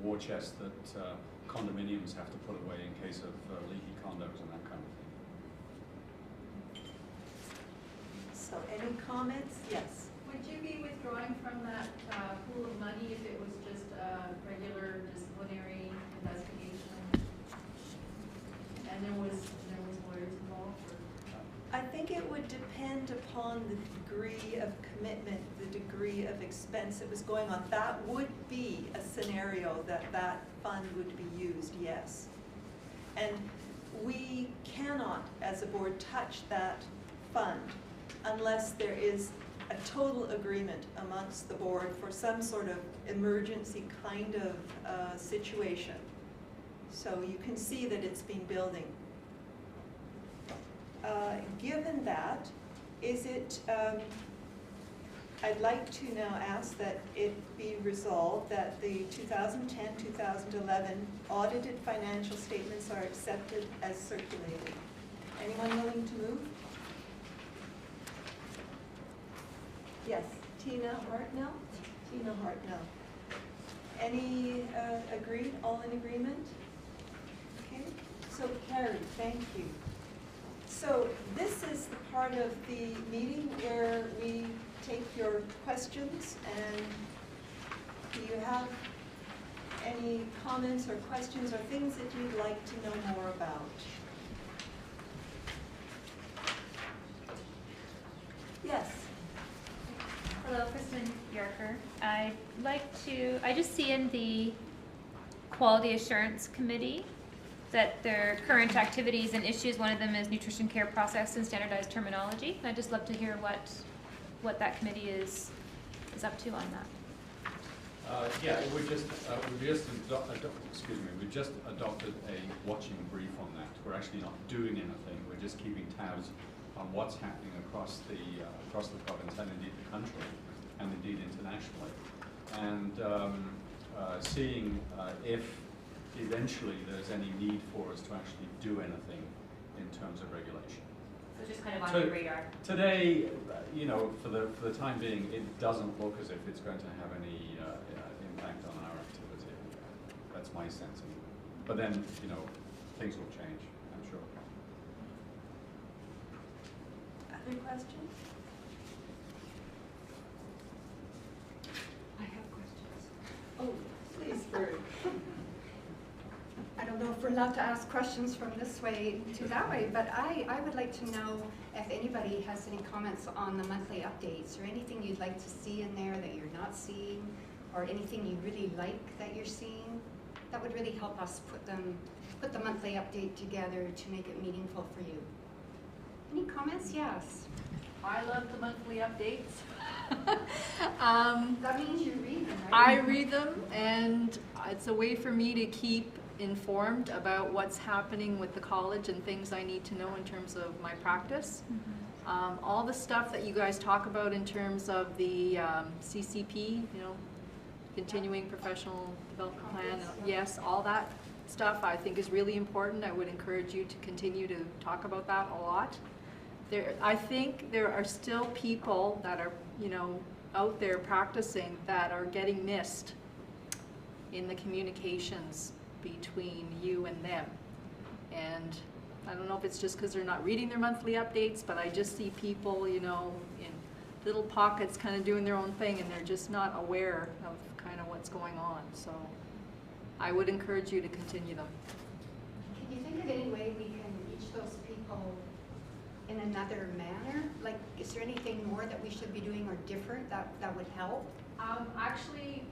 war chest that condominiums have to put away in case of leaky condos and that kind of thing. So any comments? Yes. Would you be withdrawing from that pool of money if it was just a regular disciplinary investigation and there was lawyers involved? Or? I think it would depend upon the degree of commitment, the degree of expense that was going on. That would be a scenario that that fund would be used, yes. And we cannot, as a board, touch that fund unless there is a total agreement amongst the board for some sort of emergency kind of situation. So you can see that it's been building. Given that, is it, I'd like to now ask that it be resolved that the 2010-2011 audited financial statements are accepted as circulated. Anyone willing to move? Yes, Tina Hartnell? Tina Hartnell. Any agreed? All in agreement? Okay, so carried, thank you. So this is the part of the meeting where we take your questions, and do you have any comments or questions or things that you'd like to know more about? Yes. Hello, Kristen Yorker. I just see in the Quality Assurance Committee that their current activities and issues, one of them is nutrition care process and standardized terminology. I'd just love to hear what that committee is up to on that. Yeah, we just adopted a watching brief on that. We're actually not doing anything. We're just keeping tabs on what's happening across the province and indeed the country, and indeed internationally, and seeing if eventually there's any need for us to actually do anything in terms of regulation. So just kind of on your radar. Today, you know, for the time being, it doesn't look as if it's going to have any impact on our activity. That's my sense. But then, you know, things will change, I'm sure. Other questions? I have questions. Oh, please, Bert. I don't know if we're allowed to ask questions from this way to that way, but I would like to know if anybody has any comments on the monthly updates or anything you'd like to see in there that you're not seeing, or anything you really like that you're seeing. That would really help us put the monthly update together to make it meaningful for you. Any comments? Yes. I love the monthly updates. That means you read them, right? I read them, and it's a way for me to keep informed about what's happening with the college and things I need to know in terms of my practice. Mm-hmm. All the stuff that you guys talk about in terms of the CCP, you know, continuing professional development plan, yes, all that stuff I think is really important. I would encourage you to continue to talk about that a lot. I think there are still people that are, you know, out there practicing that are getting missed in the communications between you and them. And I don't know if it's just because they're not reading their monthly updates, but I just see people, you know, in little pockets kind of doing their own thing, and they're just not aware of kind of what's going on. So I would encourage you to continue them. Can you think of any way we can reach those people in another manner? Like, is there anything more that we should be doing or different that would help? Actually,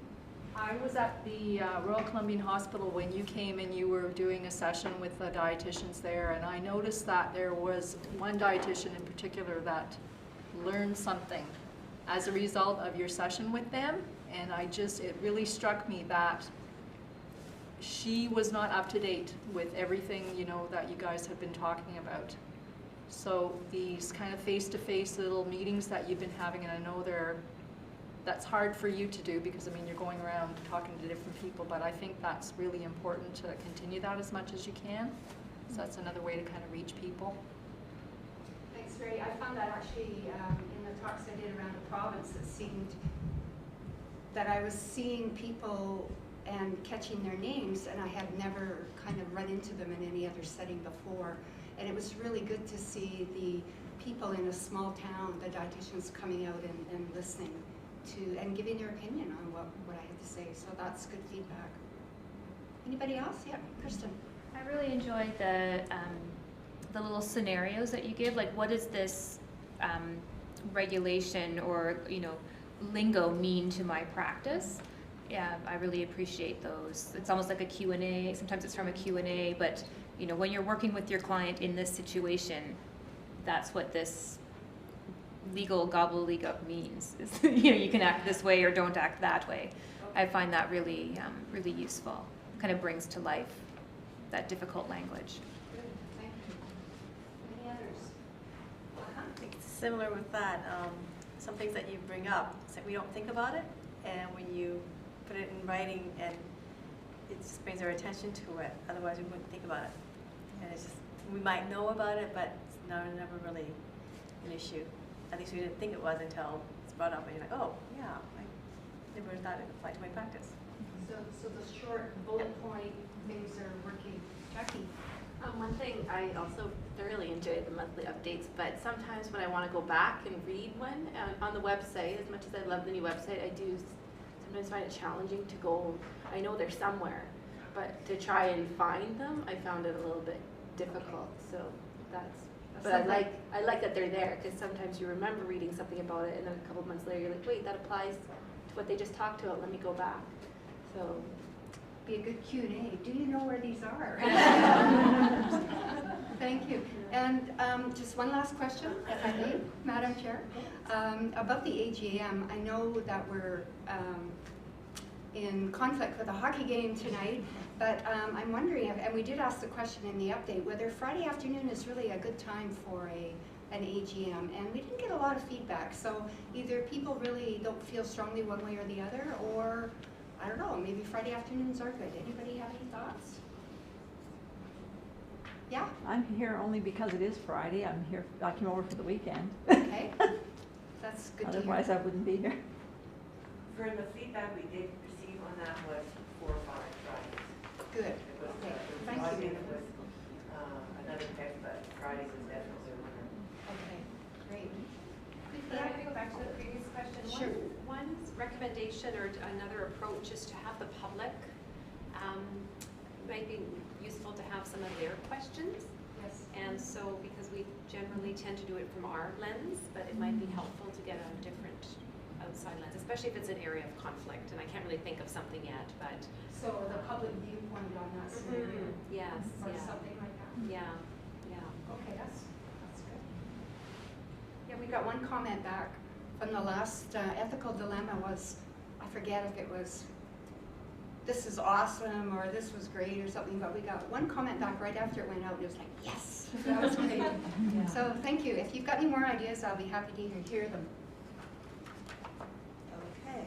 I was at the Royal Columbian Hospital when you came and you were doing a session with the dietitians there, and I noticed that there was one dietitian in particular that learned something as a result of your session with them, and it really struck me that she was not up to date with everything, you know, that you guys have been talking about. So these kind of face-to-face little meetings that you've been having, and I know that's hard for you to do because, I mean, you're going around talking to different people, but I think that's really important to continue that as much as you can. So that's another way to kind of reach people. Thanks, Ray. I found that actually in the talks I did around the province, it seemed that I was seeing people and catching their names, and I had never kind of run into them in any other setting before. And it was really good to see the people in a small town, the dietitians, coming out and listening to, and giving their opinion on what I had to say. So that's good feedback. Anybody else? Yeah, Kristen. I really enjoyed the little scenarios that you give. Like, what does this regulation or lingo mean to my practice? Yeah, I really appreciate those. It's almost like a Q&A. Sometimes it's from a Q&A, but when you're working with your client in this situation, that's what this legal gobbledygook means. You can act this way or don't act that way. I find that really, really useful. Kind of brings to life that difficult language. Good, thank you. Any others? I think it's similar with that. Some things that you bring up, it's like we don't think about it, and when you put it in writing, and it just brings our attention to it. Otherwise, we wouldn't think about it. And it's just, we might know about it, but it's never really an issue. At least we didn't think it was until it's brought up, and you're like, oh, yeah, I never thought it applied to my practice. So the short bullet point things are working. Jackie? One thing, I also thoroughly enjoy the monthly updates, but sometimes when I want to go back and read one on the website, as much as I love the new website, I do sometimes find it challenging to go, I know they're somewhere, but to try and find them, I found it a little bit difficult. So but I like that they're there, because sometimes you remember reading something about it, and then a couple months later you're like, wait, that applies to what they just talked about, let me go back. So Be a good Q&A. Do you know where these are? Thank you. And just one last question, if I may, Madam Chair. About the AGM, I know that we're in conflict with a hockey game tonight, but I'm wondering, and we did ask the question in the update, whether Friday afternoon is really a good time for an AGM, and we didn't get a lot of feedback. So either people really don't feel strongly one way or the other, or I don't know, maybe Friday afternoons are good. Anybody have any thoughts? Yeah? I'm here only because it is Friday. I'm here, I came over for the weekend. Okay. That's good to hear. Otherwise I wouldn't be here. For the feedback we did receive on that was 4 or 5 Fridays. Good. It was, Okay. it was Thank Monday, you. and it was another text, but Fridays is definitely a winner. Okay, great. But I'm going to go back to the previous question. Sure. One recommendation or another approach is to have the public, might be useful to have some of their questions. Yes. And so, because we generally tend to do it from our lens, but it might be helpful to get a different outside lens, especially if it's an area of conflict. And I can't really think of something yet, but. So the public viewpoint on that scenario. Yes, Or yeah. something like that. Yeah, yeah. Okay, that's good. Yeah, we got one comment back from the last ethical dilemma was, I forget if it was, this is awesome, or this was great, or something, but we got one comment back right after it went out, and it was like, yes, that was great. Yeah. So thank you. If you've got any more ideas, I'll be happy to hear them. Okay,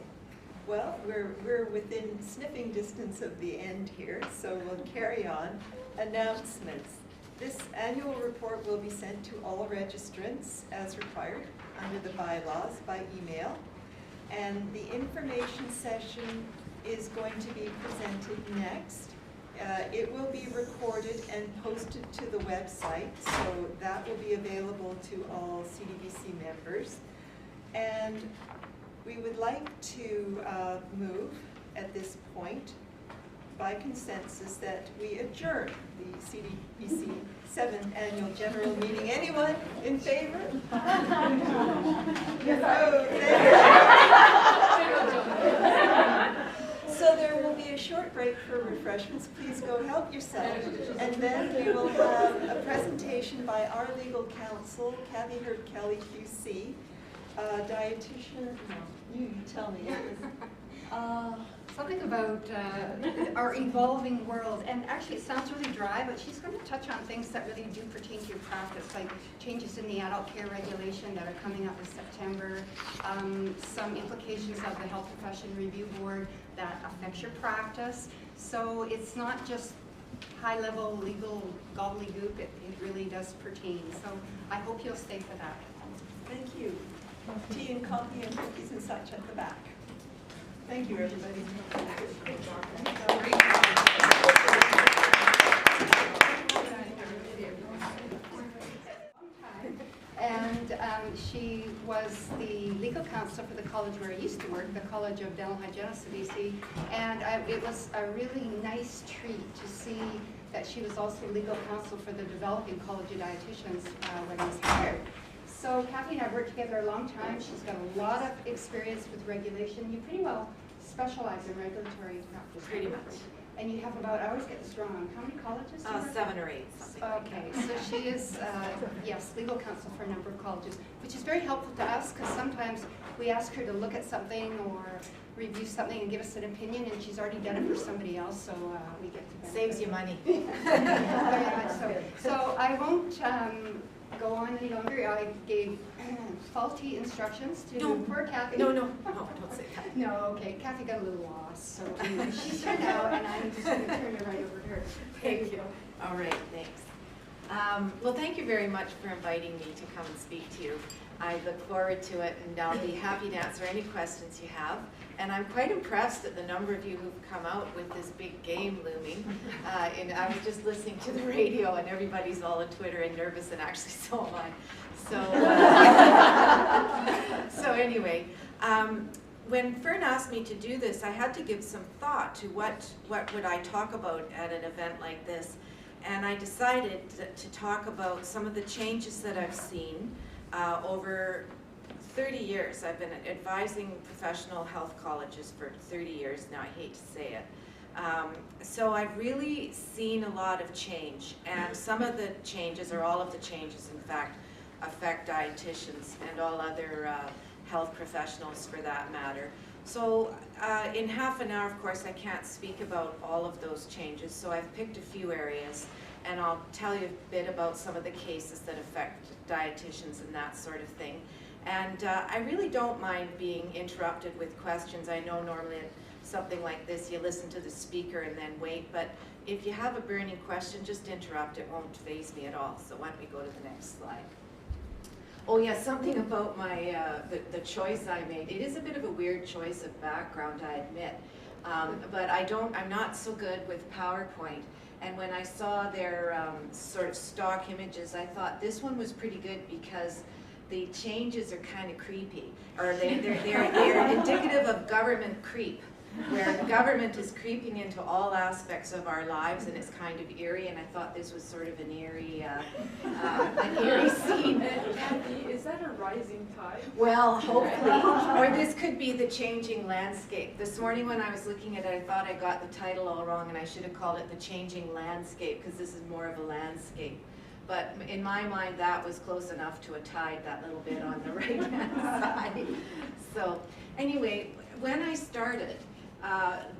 well, we're within sniffing distance of the end here, so we'll carry on. Announcements. This annual report will be sent to all registrants as required under the bylaws by email. And the information session is going to be presented next. It will be recorded and posted to the website, so that will be available to all CDBC members. And we would like to move at this point by consensus that we adjourn the CDBC 7th Annual General Meeting. Anyone in favor? So there will be a short break for refreshments. Please go help yourself. And then we will have a presentation by our legal counsel, Kathy Herb Kelly QC, dietitian. No, you tell me. Something about our evolving world, and actually it sounds really dry, but she's going to touch on things that really do pertain to your practice, like changes in the adult care regulation that are coming up in September, some implications of the Health Profession Review Board that affects your practice. So it's not just high-level legal gobbledygook, it really does pertain. So I hope you'll stay for that. Thank you. Tea and coffee and cookies and such at the back. Thank you, everybody. counsel for the college where I used to work, the College of Dental Hygienists of BC, and it was a really nice treat to see that she was also legal counsel for the developing College of Dietitians when I was hired. So Kathy and I have worked together a long time. She's got a lot of experience with regulation. You pretty well specialize in regulatory practice. Pretty much. And you have about, I always get this wrong, how many colleges? do you work 7 or 8, something like Okay, that. so she is, yes, legal counsel for a number of colleges, which is very helpful to us because sometimes we ask her to look at something or review something and give us an opinion, and she's already done it for somebody else, so we get to benefit. Saves you money. Very much so. So I won't go on any longer. I gave faulty instructions to poor Kathy. No, don't say that. No, okay. Kathy got a little lost, so anyway, she's here now, and I'm just going to turn it right over to her. Thank you. All right, thanks. Well, thank you very much for inviting me to come and speak to you. I look forward to it, and I'll be happy to answer any questions you have. And I'm quite impressed at the number of you who've come out with this big game looming. And I was just listening to the radio, and everybody's all on Twitter and nervous, and actually so am I. So, so anyway, when Fern asked me to do this, I had to give some thought to what would I talk about at an event like this. And I decided to talk about some of the changes that I've seen over 30 years. I've been advising professional health colleges for 30 years now. I hate to say it. So I've really seen a lot of change, and some of the changes, or all of the changes in fact, affect dietitians and all other health professionals for that matter. So in half an hour, of course, I can't speak about all of those changes, so I've picked a few areas, and I'll tell you a bit about some of the cases that affect dietitians and that sort of thing. And I really don't mind being interrupted with questions. I know normally at something like this you listen to the speaker and then wait, but if you have a burning question, just interrupt. It won't faze me at all. So why don't we go to the next slide. Oh yeah, something about my the choice I made. It is a bit of a weird choice of background, I admit, but I'm not so good with PowerPoint. And when I saw their sort of stock images, I thought this one was pretty good because the changes are kind of creepy, or they're indicative of government creep, where the government is creeping into all aspects of our lives, and it's kind of eerie. And I thought this was sort of an eerie scene. Kathy, is that a rising tide? Well, hopefully, or this could be the changing landscape. This morning when I was looking at it, I thought I got the title all wrong, and I should have called it The Changing Landscape, because this is more of a landscape. But in my mind, that was close enough to a tide, that little bit on the right-hand side. So anyway, when I started,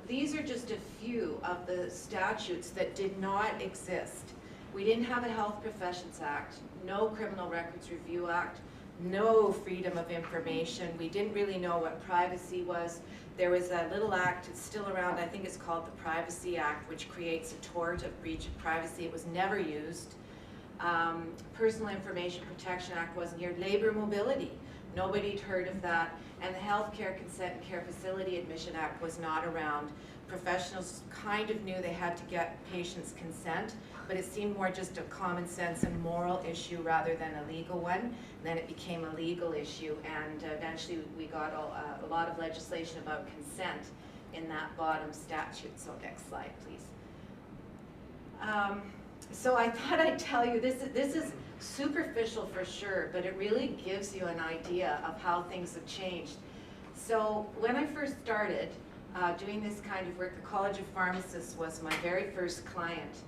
these are just a few of the statutes that did not exist. We didn't have a Health Professions Act, no Criminal Records Review Act, no Freedom of Information. We didn't really know what privacy was. There was a little act, it's still around, I think it's called the Privacy Act, which creates a tort of breach of privacy. It was never used. Personal Information Protection Act wasn't here. Labor mobility, nobody'd heard of that. And the Healthcare Consent and Care Facility Admission Act was not around. Professionals kind of knew they had to get patients' consent, but it seemed more just a common sense and moral issue rather than a legal one. And then it became a legal issue, and eventually we got a lot of legislation about consent in that bottom statute. So next slide, please. So I thought I'd tell you, this is superficial for sure, but it really gives you an idea of how things have changed. So when I first started doing this kind of work, the College of Pharmacists was my very first client.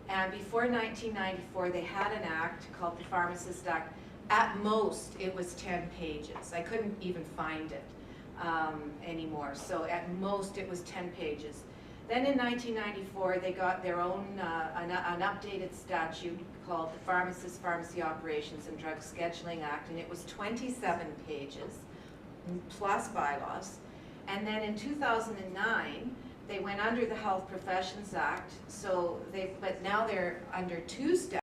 And before 1994, they had an act called the Pharmacist Act. At most, it was 10 pages. I couldn't even find it anymore. So at most, it was 10 pages. Then in 1994, they got their own, an updated statute called the Pharmacist Pharmacy Operations and Drug Scheduling Act, and it was 27 pages, plus bylaws. And then in 2009, they went under the Health Professions Act, so but now they're under two statutes.